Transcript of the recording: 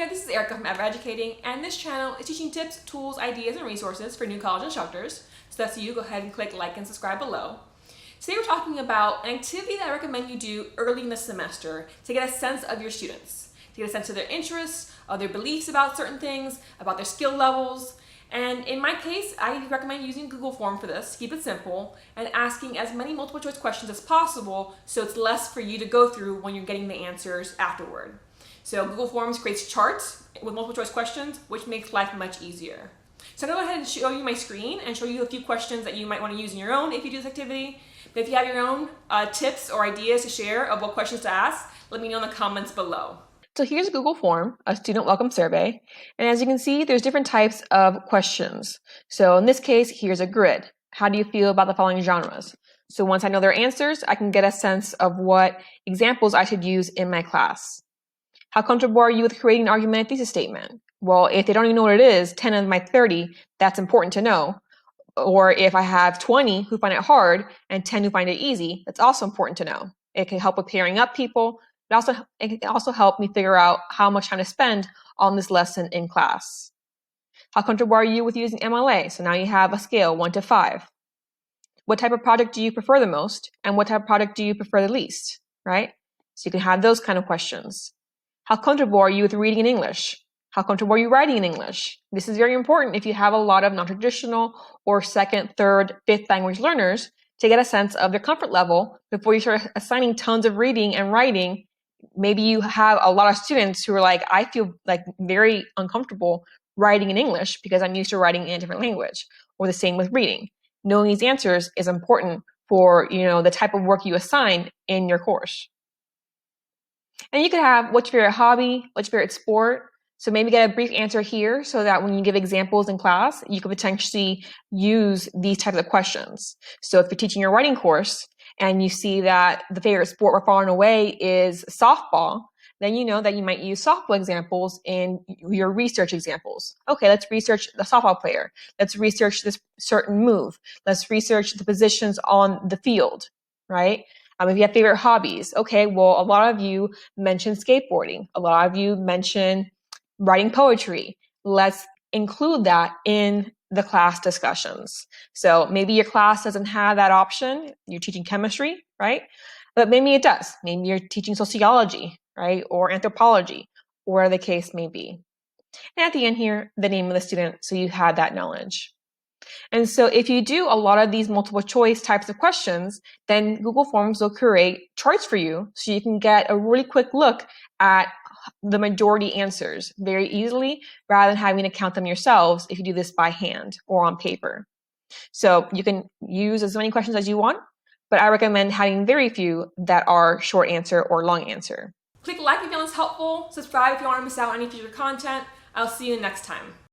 there, this is Erica from Ever Educating, and this channel is teaching tips, tools, ideas, and resources for new college instructors. So that's you. Go ahead and click like and subscribe below. Today we're talking about an activity that I recommend you do early in the semester to get a sense of your students, to get a sense of their interests, of their beliefs about certain things, about their skill levels. And in my case, I recommend using Google Form for this, keep it simple, and asking as many multiple choice questions as possible so it's less for you to go through when you're getting the answers afterward. So Google Forms creates charts with multiple choice questions, which makes life much easier. So I'm going to go ahead and show you my screen and show you a few questions that you might want to use in your own if you do this activity. But if you have your own tips or ideas to share of what questions to ask, let me know in the comments below. So here's a Google form, a student welcome survey. And as you can see, there's different types of questions. So in this case, here's a grid. How do you feel about the following genres? So once I know their answers, I can get a sense of what examples I should use in my class. How comfortable are you with creating an argument thesis statement? Well, if they don't even know what it is, 10 of my 30, that's important to know. Or if I have 20 who find it hard and 10 who find it easy, that's also important to know. It can help with pairing up people. It can also help me figure out how much time to spend on this lesson in class. How comfortable are you with using MLA? So now you have a scale 1 to 5. What type of project do you prefer the most? And what type of project do you prefer the least? Right? So you can have those kind of questions. How comfortable are you with reading in English? How comfortable are you writing in English? This is very important if you have a lot of non-traditional or second, third, fifth language learners to get a sense of their comfort level before you start assigning tons of reading and writing. Maybe you have a lot of students who are like, I feel like very uncomfortable writing in English because I'm used to writing in a different language, or the same with reading. Knowing these answers is important for, the type of work you assign in your course. And you could have what's your favorite hobby, what's your favorite sport. So maybe get a brief answer here so that when you give examples in class, you could potentially use these types of questions. So if you're teaching your writing course and you see that the favorite sport or far and away is softball, then you know that you might use softball examples in your research examples. Okay, let's research the softball player. Let's research this certain move. Let's research the positions on the field, right? If you have favorite hobbies, okay, well, a lot of you mentioned skateboarding. A lot of you mentioned writing poetry. Let's include that in the class discussions. So maybe your class doesn't have that option. You're teaching chemistry, right? But maybe it does. Maybe you're teaching sociology, right? Or anthropology, or whatever the case may be. And at the end here, the name of the student, so you have that knowledge. And so if you do a lot of these multiple choice types of questions, then Google Forms will create charts for you so you can get a really quick look at the majority answers very easily rather than having to count them yourselves if you do this by hand or on paper. So you can use as many questions as you want, but I recommend having very few that are short answer or long answer. Click like if you found this helpful, subscribe if you want to miss out on any future content. I'll see you next time.